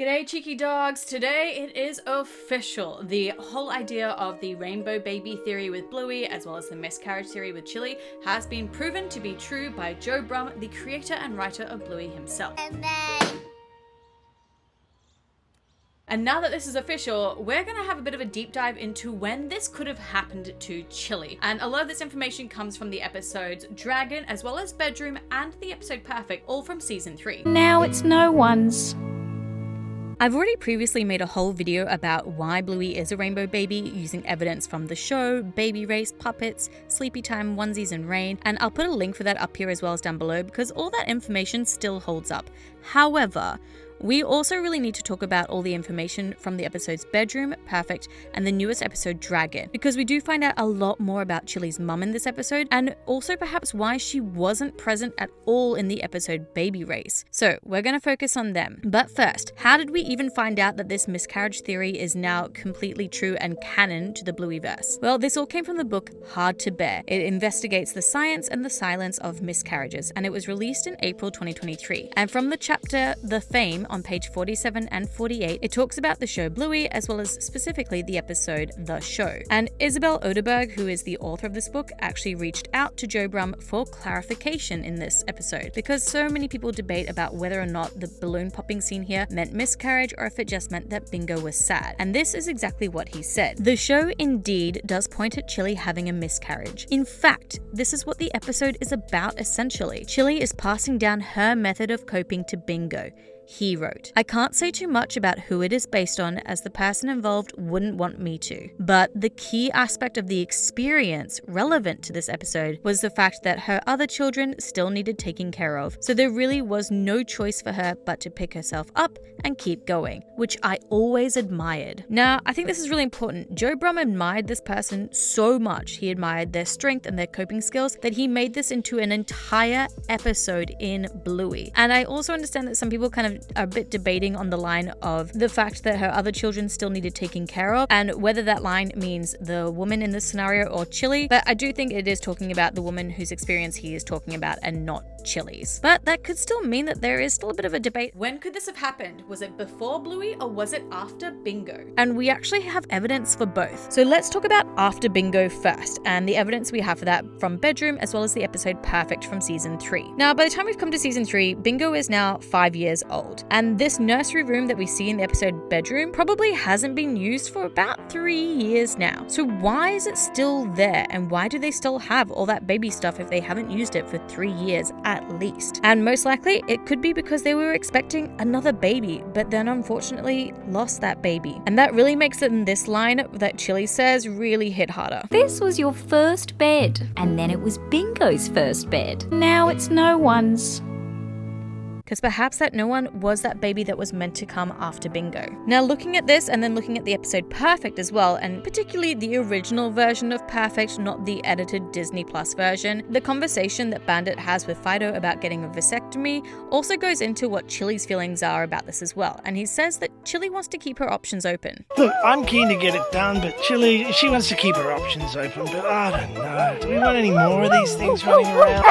G'day cheeky dogs, today it is official. The whole idea of the rainbow baby theory with Bluey as well as the miscarriage theory with Chilli has been proven to be true by Joe Brumm, the creator and writer of Bluey himself. And now that this is official, we're gonna have a bit of a deep dive into when this could have happened to Chilli. And a lot of this information comes from the episodes Dragon as well as Bedroom and the episode Perfect, all from season 3. Now it's no one's. I've already previously made a whole video about why Bluey is a rainbow baby using evidence from the show, baby race, puppets, sleepy time, onesies and rain, and I'll put a link for that up here as well as down below because all that information still holds up. However, we also really need to talk about all the information from the episodes Bedroom, Perfect, and the newest episode Dragon, because we do find out a lot more about Chilli's mum in this episode, and also perhaps why she wasn't present at all in the episode Baby Race. So we're going to focus on them. But first, how did we even find out that this miscarriage theory is now completely true and canon to the Blueyverse? Well, this all came from the book Hard to Bear. It investigates the science and the silence of miscarriages, and it was released in April 2023. And from the chapter The Fame, on page 47 and 48, it talks about the show Bluey as well as specifically the episode The Show. And Isabel Oderberg, who is the author of this book, actually reached out to Joe Brumm for clarification in this episode because so many people debate about whether or not the balloon popping scene here meant miscarriage or if it just meant that Bingo was sad. And this is exactly what he said. The show indeed does point at Chilli having a miscarriage. In fact, this is what the episode is about essentially. Chilli is passing down her method of coping to Bingo. He wrote, "I can't say too much about who it is based on as the person involved wouldn't want me to, but the key aspect of the experience relevant to this episode was the fact that her other children still needed taking care of, so there really was no choice for her but to pick herself up and keep going, which I always admired." Now, I think this is really important. Joe Brumm admired this person so much. He admired their strength and their coping skills that he made this into an entire episode in Bluey. And I also understand that some people kind of are a bit debating on the line of the fact that her other children still needed taking care of and whether that line means the woman in this scenario or Chilli, but I do think it is talking about the woman whose experience he is talking about and not Chilli's. But that could still mean that there is still a bit of a debate. When could this have happened? Was it before Bluey or was it after Bingo? And we actually have evidence for both. So let's talk about after Bingo first, and the evidence we have for that from Bedroom as well as the episode Perfect from season 3. Now, by the time we've come to season 3, Bingo is now 5 years old, and this nursery room that we see in the episode Bedroom probably hasn't been used for about 3 years now. So why is it still there, and why do they still have all that baby stuff if they haven't used it for 3 years at least? And most likely it could be because they were expecting another baby, but then unfortunately lost that baby. And that really makes it in this line that Chilli says really hit harder. This was your first bed, and then it was Bingo's first bed. Now it's no one's. Because perhaps that no one was that baby that was meant to come after Bingo. Now, looking at this and then looking at the episode Perfect as well, and particularly the original version of Perfect, not the edited Disney Plus version, the conversation that Bandit has with Fido about getting a vasectomy also goes into what Chilli's feelings are about this as well. And he says that Chilli wants to keep her options open. Look, I'm keen to get it done, but Chilli, she wants to keep her options open, but I don't know. Do we want any more of these things running around?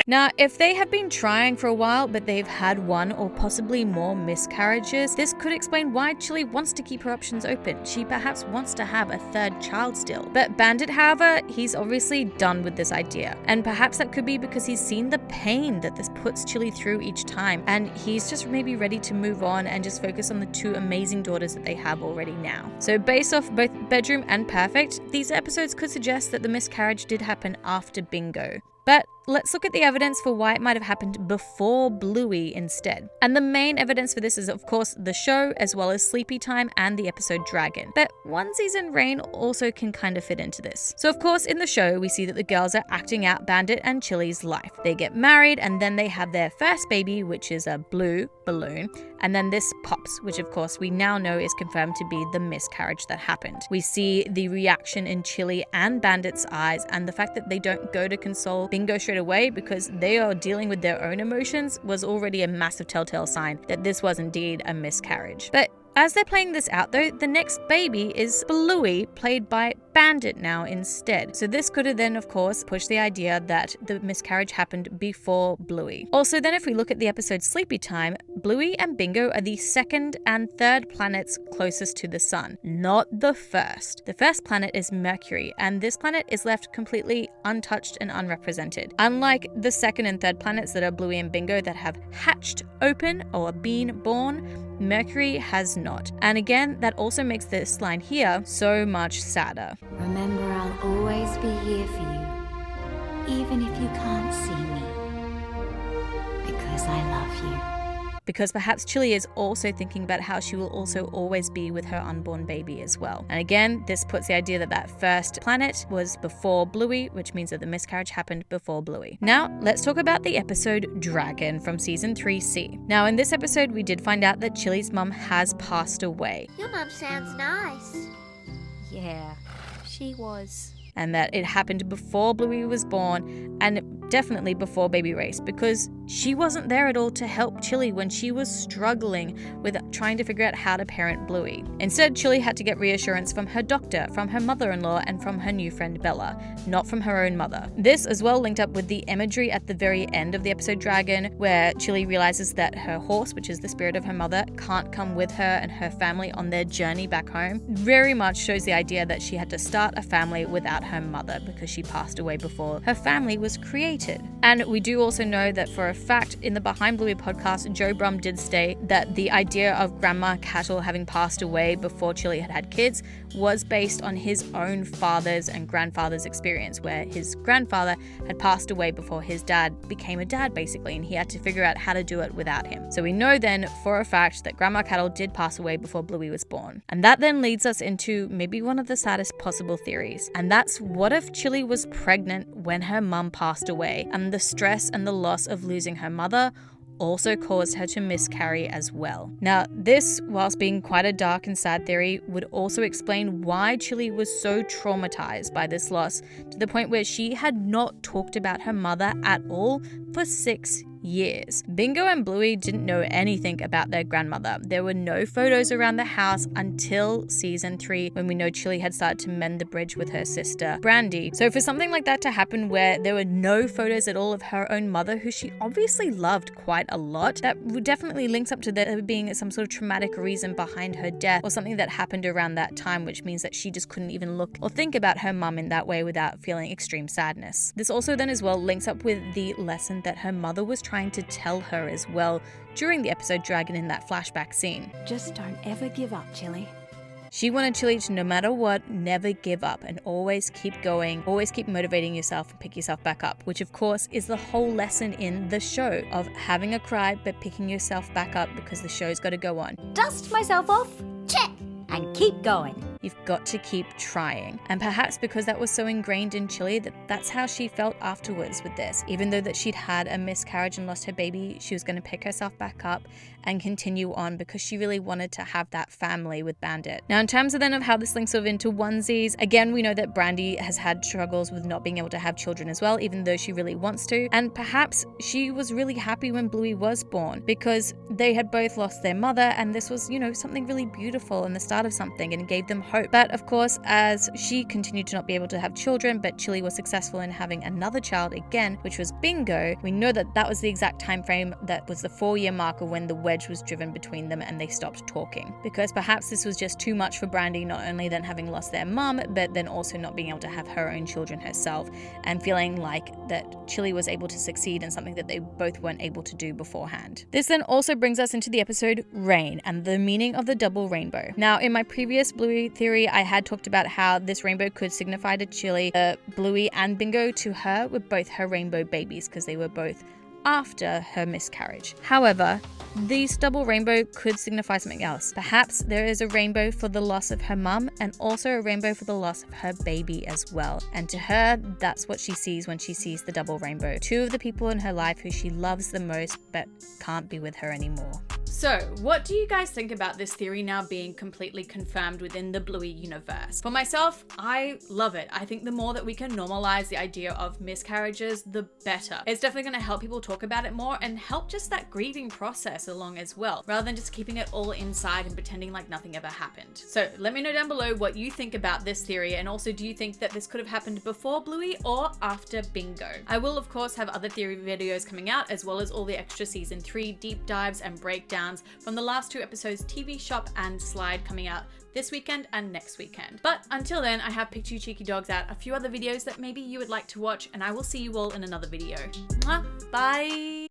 Now, if they have been trying for a while, but they've had one or possibly more miscarriages, this could explain why Chilli wants to keep her options open. She perhaps wants to have a third child still. But Bandit, however, he's obviously done with this idea. And perhaps that could be because he's seen the pain that this puts Chilli through each time. And he's just maybe ready to move on and just focus on the 2 amazing daughters that they have already now. So based off both Bedroom and Perfect, these episodes could suggest that the miscarriage did happen after Bingo. But let's look at the evidence for why it might have happened before Bluey instead. And the main evidence for this is, of course, the show, as well as Sleepy Time and the episode Dragon. But onesies and rain also can kind of fit into this. So, of course, in the show, we see that the girls are acting out Bandit and Chilli's life. They get married, and then they have their first baby, which is a blue balloon. And then this pops, which, of course, we now know is confirmed to be the miscarriage that happened. We see the reaction in Chilli and Bandit's eyes, and the fact that they don't go to console Bingo straight away because they are dealing with their own emotions was already a massive telltale sign that this was indeed a miscarriage. But as they're playing this out though, the next baby is Bluey, played by Bandit now instead. So this could have then, of course, pushed the idea that the miscarriage happened before Bluey. Also, then if we look at the episode Sleepy Time, Bluey and Bingo are the second and third planets closest to the sun, not the first. The first planet is Mercury, and this planet is left completely untouched and unrepresented. Unlike the second and third planets that are Bluey and Bingo that have hatched open or been born, Mercury has not. And again, that also makes this line here so much sadder. Remember, I'll always be here for you, even if you can't see me, because I love you. Because perhaps Chilli is also thinking about how she will also always be with her unborn baby as well. And again, this puts the idea that that first planet was before Bluey, which means that the miscarriage happened before Bluey. Now, let's talk about the episode Dragon from season 3C. Now, in this episode, we did find out that Chilli's mum has passed away. Your mum sounds nice. Yeah, she was. And that it happened before Bluey was born and definitely before Baby Race, because she wasn't there at all to help Chilli when she was struggling with trying to figure out how to parent Bluey. Instead, Chilli had to get reassurance from her doctor, from her mother-in-law, and from her new friend Bella, not from her own mother. This as well linked up with the imagery at the very end of the episode Dragon, where Chilli realizes that her horse, which is the spirit of her mother, can't come with her and her family on their journey back home. Very much shows the idea that she had to start a family without her mother because she passed away before her family was created. And we do also know that for a fact in the Behind Bluey podcast, Joe Brumm did state that the idea of Grandma Cattle having passed away before Chilli had kids was based on his own father's and grandfather's experience, where his grandfather had passed away before his dad became a dad basically, and he had to figure out how to do it without him. So we know then for a fact that Grandma Cattle did pass away before Bluey was born. And that then leads us into maybe one of the saddest possible theories, and that's what if Chilli was pregnant when her mum passed away, and the stress and the loss of losing her mother also caused her to miscarry as well. Now, this, whilst being quite a dark and sad theory, would also explain why Chilli was so traumatized by this loss to the point where she had not talked about her mother at all for 6 years. Bingo and Bluey didn't know anything about their grandmother. There were no photos around the house until season 3, when we know Chilli had started to mend the bridge with her sister Brandy. So for something like that to happen where there were no photos at all of her own mother, who she obviously loved quite a lot, that definitely links up to there being some sort of traumatic reason behind her death, or something that happened around that time, which means that she just couldn't even look or think about her mum in that way without feeling extreme sadness. This also then as well links up with the lesson that her mother was trying to tell her as well during the episode Dragon in that flashback scene. Just don't ever give up, Chilli. She wanted Chilli to, no matter what, never give up and always keep going, always keep motivating yourself and pick yourself back up, which of course is the whole lesson in the show of having a cry but picking yourself back up because the show's got to go on. Dust myself off, check, and keep going. You've got to keep trying. And perhaps because that was so ingrained in Chilli, that's how she felt afterwards with this. Even though that she'd had a miscarriage and lost her baby, she was going to pick herself back up and continue on because she really wanted to have that family with Bandit. Now, in terms of then of how this links over into onesies, again, we know that Brandy has had struggles with not being able to have children as well, even though she really wants to. And perhaps she was really happy when Bluey was born because they had both lost their mother, and this was, something really beautiful and the start of something, and it gave them hope. But of course, as she continued to not be able to have children, but Chilli was successful in having another child again, which was Bingo, we know that that was the exact time frame that was the 4-year marker when the wedge was driven between them and they stopped talking. Because perhaps this was just too much for Brandy, not only then having lost their mum, but then also not being able to have her own children herself, and feeling like that Chilli was able to succeed in something that they both weren't able to do beforehand. This then also brings us into the episode Rain and the meaning of the double rainbow. Now, in my previous Bluey theory, I had talked about how this rainbow could signify to Chilli, Bluey and Bingo to her were both her rainbow babies because they were both after her miscarriage. However, this double rainbow could signify something else. Perhaps there is a rainbow for the loss of her mum and also a rainbow for the loss of her baby as well. And to her, that's what she sees when she sees the double rainbow. 2 of the people in her life who she loves the most but can't be with her anymore. So, what do you guys think about this theory now being completely confirmed within the Bluey universe? For myself, I love it. I think the more that we can normalize the idea of miscarriages, the better. It's definitely going to help people talk about it more and help just that grieving process along as well, rather than just keeping it all inside and pretending like nothing ever happened. So let me know down below what you think about this theory, and also do you think that this could have happened before Bluey or after Bingo? I will of course have other theory videos coming out, as well as all the extra season 3 deep dives and breakdowns from the last 2 episodes TV Shop and Slide coming out this weekend and next weekend. But until then, I have picked you cheeky dogs out a few other videos that maybe you would like to watch, and I will see you all in another video. Mwah! Bye!